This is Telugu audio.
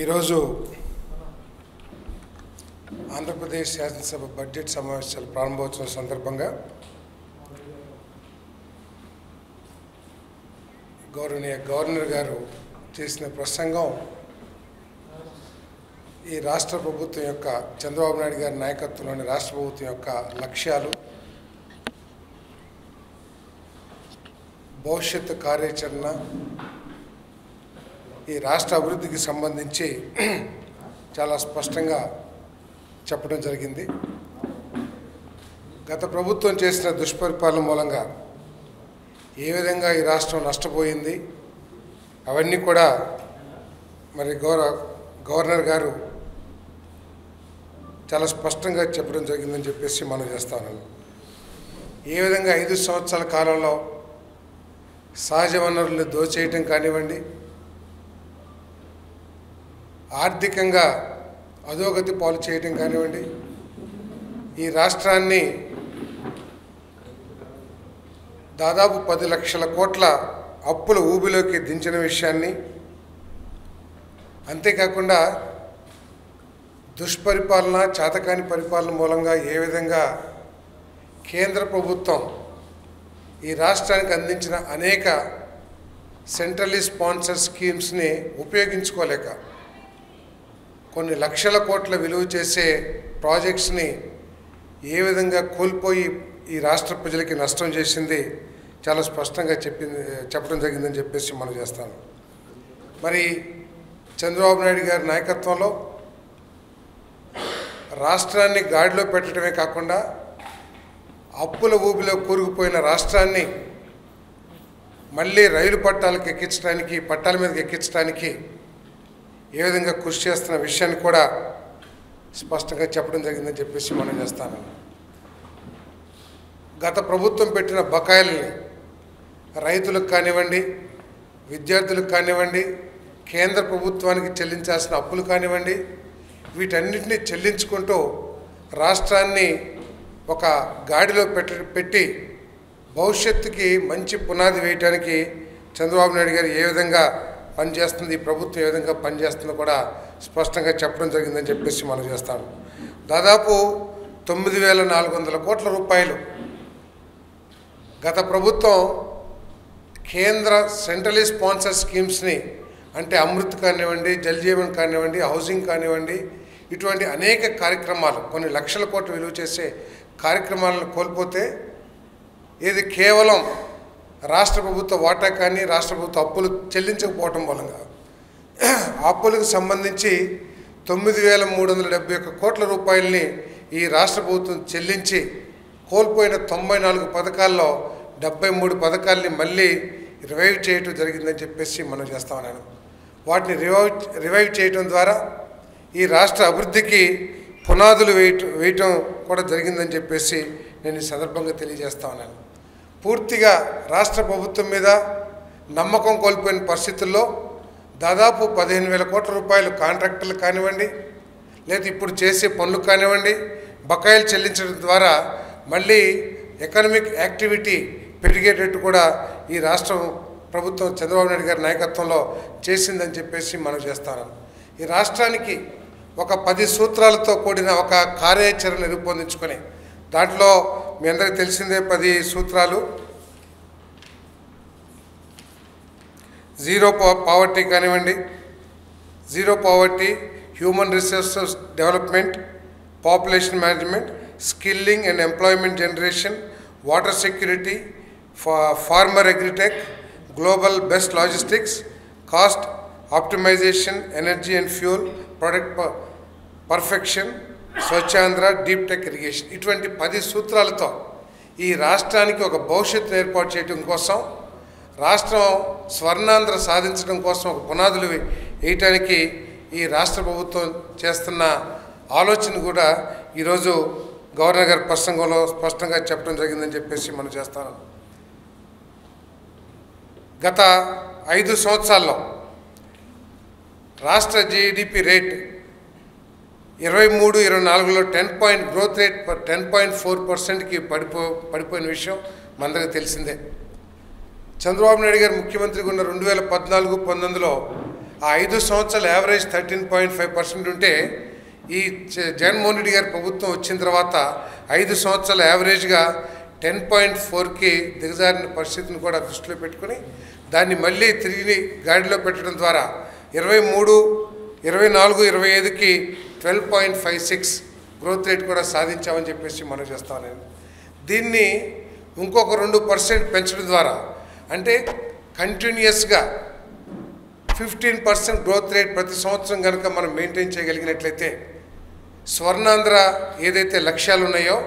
ఈరోజు ఆంధ్రప్రదేశ్ శాసనసభ బడ్జెట్ సమావేశాల ప్రారంభోత్సవం సందర్భంగా గౌరవనీయ గవర్నర్ గారు చేసిన ప్రసంగం ఈ రాష్ట్ర ప్రభుత్వం యొక్క చంద్రబాబు నాయుడు గారి నాయకత్వంలోని రాష్ట్ర ప్రభుత్వం యొక్క లక్ష్యాలు, భవిష్యత్తు కార్యాచరణ, ఈ రాష్ట్ర అభివృద్ధికి సంబంధించి చాలా స్పష్టంగా చెప్పడం జరిగింది. గత ప్రభుత్వం చేసిన దుష్పరిపాలన మూలంగా ఏ విధంగా ఈ రాష్ట్రం నష్టపోయింది అవన్నీ కూడా మరి గవర్నర్ గారు చాలా స్పష్టంగా చెప్పడం జరిగిందని చెప్పేసి మనం చేస్తాను. ఏ విధంగా 5 సంవత్సరాల కాలంలో సహజ వనరులను దోచేయటం కానివ్వండి, ఆర్థికంగా అధోగతి పాలు చేయటం కానివ్వండి, ఈ రాష్ట్రాన్ని దాదాపు 10 లక్షల కోట్ల అప్పుల ఊబిలోకి దించిన విషయాన్ని, అంతేకాకుండా దుష్పరిపాలన, చేతకాని పరిపాలన మూలంగా ఏ విధంగా కేంద్ర ప్రభుత్వం ఈ రాష్ట్రానికి అందించిన అనేక సెంట్రల్లీ స్పాన్సర్ స్కీమ్స్ని ఉపయోగించుకోలేక కొన్ని లక్షల కోట్ల విలువ చేసే ప్రాజెక్ట్స్ని ఏ విధంగా కోల్పోయి ఈ రాష్ట్ర ప్రజలకి నష్టం చేసింది చాలా స్పష్టంగా చెప్పడం జరిగిందని చెప్పేసి మనం చేస్తాను. మరి చంద్రబాబు నాయుడు గారి నాయకత్వంలో రాష్ట్రాన్ని గాడిలో పెట్టడమే కాకుండా అప్పుల ఊబిలో కూరుకుపోయిన రాష్ట్రాన్ని మళ్ళీ రైలు పట్టాల మీదకి ఎక్కించడానికి ఏ విధంగా కృషి చేస్తున్న విషయాన్ని కూడా స్పష్టంగా చెప్పడం జరిగిందని చెప్పేసి మనం చేస్తాను. గత ప్రభుత్వం పెట్టిన బకాయిల్ని రైతులకు కానివ్వండి, విద్యార్థులకు కానివ్వండి, కేంద్ర ప్రభుత్వానికి చెల్లించాల్సిన అప్పులు కానివ్వండి, వీటన్నిటిని చెల్లించుకుంటూ రాష్ట్రాన్ని ఒక గాడిలో పెట్టి భవిష్యత్తుకి మంచి పునాది వేయడానికి చంద్రబాబు నాయుడు గారు ఏ విధంగా పనిచేస్తుంది, ఈ ప్రభుత్వం ఏ విధంగా పనిచేస్తుందో కూడా స్పష్టంగా చెప్పడం జరిగిందని చెప్పేసి మనం చేస్తాము. దాదాపు 9,400 కోట్ల రూపాయలు గత ప్రభుత్వం కేంద్ర సెంట్రలీ స్పాన్సర్ స్కీమ్స్ని, అంటే అమృత్ కానివ్వండి, జల్ జీవన్ కానివ్వండి, హౌసింగ్ కానివ్వండి, ఇటువంటి అనేక కార్యక్రమాలు, కొన్ని లక్షల కోట్లు విలువ చేసే కార్యక్రమాలను కోల్పోతే ఇది కేవలం రాష్ట్ర ప్రభుత్వ వాటా కానీ, రాష్ట్ర ప్రభుత్వ అప్పులు చెల్లించకపోవటం మూలంగా అప్పులకు సంబంధించి 9,371 కోట్ల రూపాయలని ఈ రాష్ట్ర ప్రభుత్వం చెల్లించి కోల్పోయిన 94 పథకాల్లో 73 పథకాలని మళ్ళీ రివైవ్ చేయటం జరిగిందని చెప్పేసి మనం చేస్తా ఉన్నాను. వాటిని రివైవ్ చేయటం ద్వారా ఈ రాష్ట్ర అభివృద్ధికి పునాదులు వేయటం కూడా జరిగిందని చెప్పేసి నేను ఈ సందర్భంగా తెలియజేస్తా ఉన్నాను. పూర్తిగా రాష్ట్ర ప్రభుత్వం మీద నమ్మకం కోల్పోయిన పరిస్థితుల్లో దాదాపు 15,000 కోట్ల రూపాయలు కాంట్రాక్టర్లు కానివ్వండి, లేదా ఇప్పుడు చేసే పనులు కానివ్వండి, బకాయిలు చెల్లించడం ద్వారా మళ్ళీ ఎకనామిక్ యాక్టివిటీ పెరిగేటట్టు కూడా ఈ రాష్ట్రం ప్రభుత్వం చంద్రబాబు నాయుడు గారి నాయకత్వంలో చేసిందని చెప్పేసి మనం చేస్తాను. ఈ రాష్ట్రానికి ఒక 10 సూత్రాలతో కూడిన ఒక కార్యాచరణ రూపొందించుకొని, దాంట్లో మీ అందరికీ తెలిసిందే 10 సూత్రాలు. జీరో పావర్టీ కానివ్వండి, zero poverty, human resources development, population management, skilling and employment generation, water security, farmer agritech, global best logistics, cost optimisation, energy and fuel, product perfection, Swachhandhra, deep tech irrigation, ఇటువంటి 10 సూత్రాలతో ఈ రాష్ట్రానికి ఒక భవిష్యత్తును ఏర్పాటు చేయడం కోసం, రాష్ట్రం స్వర్ణాంధ్ర సాధించడం కోసం ఒక పునాదులు వేయటానికి ఈ రాష్ట్ర ప్రభుత్వం చేస్తున్న ఆలోచన కూడా ఈరోజు గవర్నర్ గారి ప్రసంగంలో స్పష్టంగా చెప్పడం జరిగిందని చెప్పేసి మనం చేస్తాను. గత 5 సంవత్సరాల్లో రాష్ట్ర జీడిపి రేట్ 23-24లో గ్రోత్ రేట్ 10.4%కి పడిపోయిన విషయం మనందరికీ తెలిసిందే. చంద్రబాబు నాయుడు గారు ముఖ్యమంత్రిగా ఉన్న 2014-19లో ఆ 5 సంవత్సరాల యావరేజ్ 13.5% ఉంటే ఈ జగన్మోహన్ రెడ్డి గారి ప్రభుత్వం వచ్చిన తర్వాత 5 సంవత్సరాల యావరేజ్గా 10.4కి దిగజారిన పరిస్థితిని కూడా దృష్టిలో పెట్టుకుని దాన్ని మళ్ళీ తిరిగి గాడిలో పెట్టడం ద్వారా 23, 24, 25కి 12.56 గ్రోత్ రేట్ కూడా సాధించామని చెప్పేసి మనం చేస్తాను నేను. దీన్ని ఇంకొక 2% పెంచడం ద్వారా అంటే కంటిన్యూస్గా 15% గ్రోత్ రేట్ ప్రతి సంవత్సరం కనుక మనం మెయింటైన్ చేయగలిగినట్లయితే స్వర్ణాంధ్ర ఏదైతే లక్ష్యాలు ఉన్నాయో